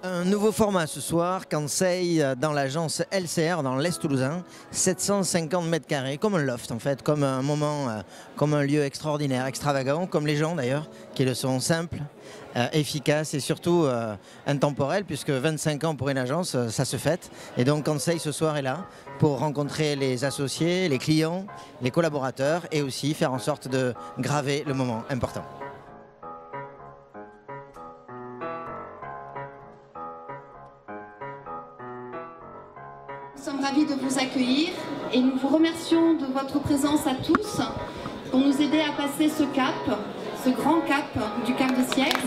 Un nouveau format ce soir, Conseil dans l'agence LCR dans l'Est toulousain, 750 mètres carrés, comme un loft en fait, comme un moment, comme un lieu extraordinaire, extravagant, comme les gens d'ailleurs, qui le sont simples, efficaces et surtout intemporels, puisque 25 ans pour une agence, ça se fête. Et donc Conseil ce soir est là pour rencontrer les associés, les clients, les collaborateurs et aussi faire en sorte de graver le moment important. Nous sommes ravis de vous accueillir et nous vous remercions de votre présence à tous pour nous aider à passer ce cap, ce grand cap du quart de siècle.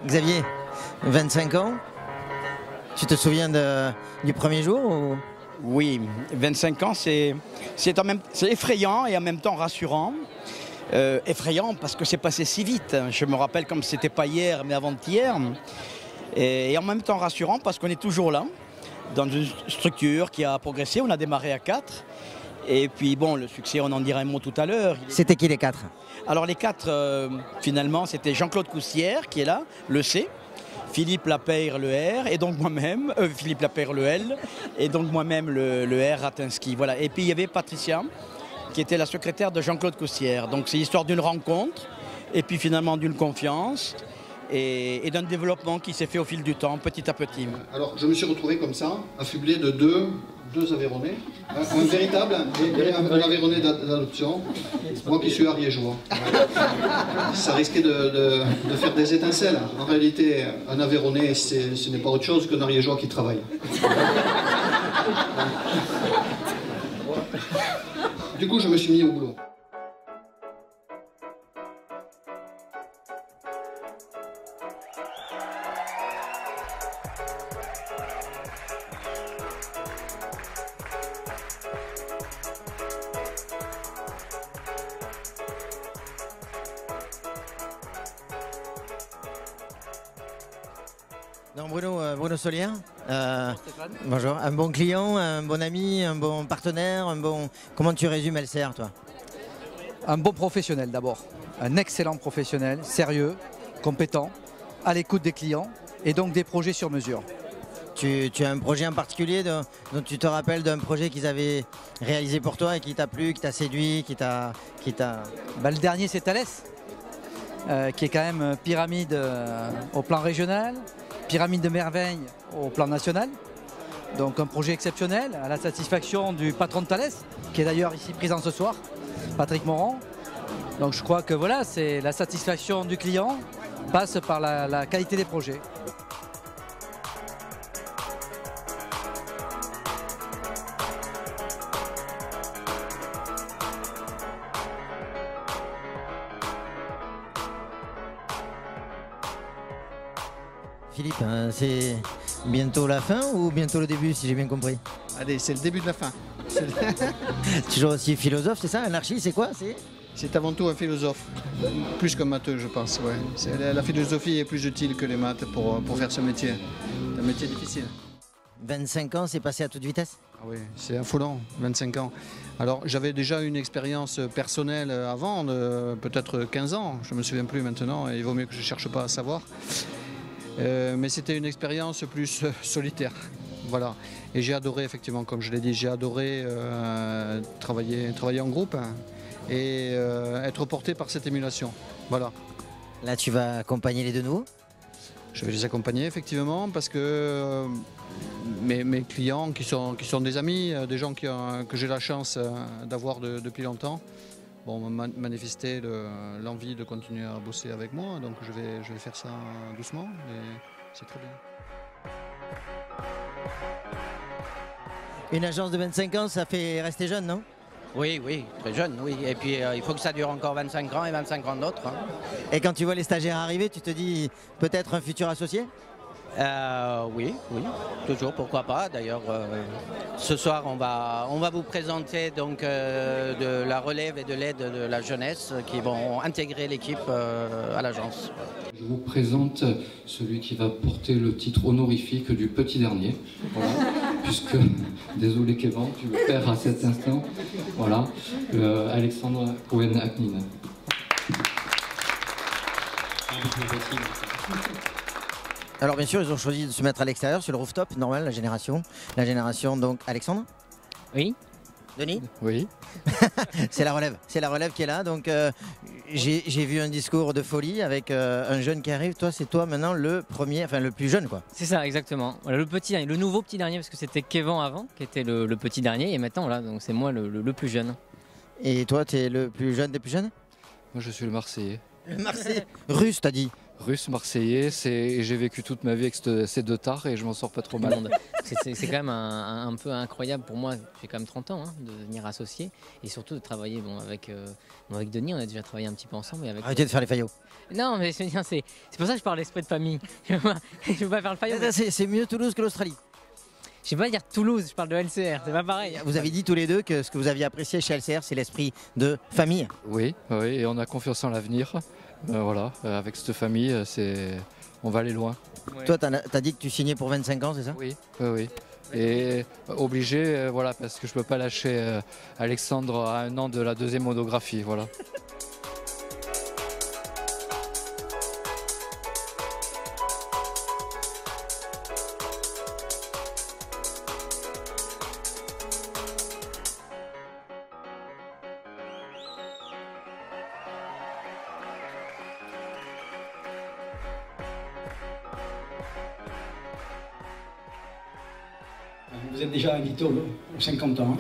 Xavier, 25 ans, tu te souviens du premier jour ou... Oui, 25 ans, c'est effrayant et en même temps rassurant. Effrayant parce que c'est passé si vite. Je me rappelle comme c'était pas hier, mais avant-hier. Et en même temps rassurant parce qu'on est toujours là, dans une structure qui a progressé. On a démarré à 4. Et puis bon, le succès, on en dira un mot tout à l'heure. C'était qui les 4? Alors les 4, finalement, c'était Jean-Claude Coussière qui est là, le C. Philippe Lapeyre, le R, et donc moi-même, Philippe Lapeyre, le L, et donc moi-même, le R Ratinski. Voilà. Et puis il y avait Patricia, qui était la secrétaire de Jean-Claude Coussière. Donc c'est l'histoire d'une rencontre, et puis finalement d'une confiance, et d'un développement qui s'est fait au fil du temps, petit à petit. Alors je me suis retrouvé comme ça, affublé de deux Aveyronnais, un véritable et un Aveyronnais d'adoption, moi qui suis ariégeois. Ça risquait de faire des étincelles. En réalité, un Aveyronnais, ce n'est pas autre chose qu'un ariégeois qui travaille. Du coup, je me suis mis au boulot. Donc Bruno Solière, bonjour, un bon client, un bon ami, un bon partenaire, Comment tu résumes LCR toi? Un bon professionnel d'abord, un excellent professionnel, sérieux, compétent, à l'écoute des clients et donc des projets sur mesure. Tu as un projet en particulier dont tu te rappelles d'un projet qu'ils avaient réalisé pour toi et qui t'a plu, qui t'a séduit, qui t'a... Le dernier c'est Thalès, qui est quand même pyramide au plan régional, pyramide de merveille au plan national. Donc un projet exceptionnel à la satisfaction du patron de Thalès, qui est d'ailleurs ici présent ce soir, Patrick Morand. Donc je crois que voilà, c'est la satisfaction du client passe par la qualité des projets. Philippe, c'est bientôt la fin ou bientôt le début, si j'ai bien compris? Allez, c'est le début de la fin. Toujours aussi philosophe, c'est ça? Anarchie, c'est quoi? C'est avant tout un philosophe, plus qu'un matheux, je pense. Ouais. La philosophie est plus utile que les maths pour faire ce métier. C'est un métier difficile. 25 ans, c'est passé à toute vitesse? Ah oui, c'est affolant, 25 ans. Alors, j'avais déjà une expérience personnelle avant, peut-être 15 ans, je ne me souviens plus maintenant, et il vaut mieux que je ne cherche pas à savoir. Mais c'était une expérience plus solitaire. Voilà. Et j'ai adoré, effectivement, comme je l'ai dit, j'ai adoré travailler en groupe et être porté par cette émulation. Voilà. Là, tu vas accompagner les deux nouveaux? Je vais les accompagner, effectivement, parce que mes clients, qui sont des amis, des gens que j'ai la chance d'avoir depuis longtemps, m'ont manifesté l'envie de continuer à bosser avec moi. Donc je vais faire ça doucement, et c'est très bien. Une agence de 25 ans, ça fait rester jeune, non? Oui, oui, très jeune, oui. Et puis il faut que ça dure encore 25 ans et 25 ans d'autres. Hein. Et quand tu vois les stagiaires arriver, tu te dis peut-être un futur associé? Oui, toujours, pourquoi pas. D'ailleurs, ce soir, on va vous présenter donc, de la relève et de l'aide de la jeunesse qui vont intégrer l'équipe à l'agence. Je vous présente celui qui va porter le titre honorifique du petit dernier. Voilà. Puisque, désolé Kevin, tu le perds à cet instant. Voilà, Alexandre Cohen-Aknin. Alors bien sûr, ils ont choisi de se mettre à l'extérieur sur le rooftop, normal, la génération. La génération donc Alexandre. Oui. Denis. Oui. C'est la relève qui est là. Donc j'ai vu un discours de folie avec un jeune qui arrive. Toi, c'est toi maintenant le premier, enfin le plus jeune quoi. C'est ça, exactement. Voilà, le nouveau petit dernier, parce que c'était Kevin avant, qui était le petit dernier, et maintenant là, donc c'est moi le plus jeune. Et toi, tu es le plus jeune des plus jeunes? Moi, je suis le Marseillais. Le Marseillais. Russe, t'as dit? Russe, Marseillais, j'ai vécu toute ma vie avec ces deux tares et je m'en sors pas trop mal. C'est quand même un peu incroyable pour moi, j'ai quand même 30 ans, hein, de devenir associé et surtout de travailler avec Denis, on a déjà travaillé un petit peu ensemble. Arrêtez de faire les faillots. Non, mais c'est pour ça que je parle d'esprit de famille. Je veux pas faire le faillot. C'est mieux Toulouse que l'Australie. Je vais pas dire Toulouse, je parle de LCR, c'est pas pareil. Vous avez dit tous les deux que ce que vous aviez apprécié chez LCR, c'est l'esprit de famille. Oui, et on a confiance en l'avenir. Voilà, avec cette famille, on va aller loin. Ouais. Toi, t'as dit que tu signais pour 25 ans, c'est ça? Oui. Et obligé, voilà, parce que je peux pas lâcher Alexandre à 1 an de la 2e monographie, voilà. Vous êtes déjà invité aux 50 ans.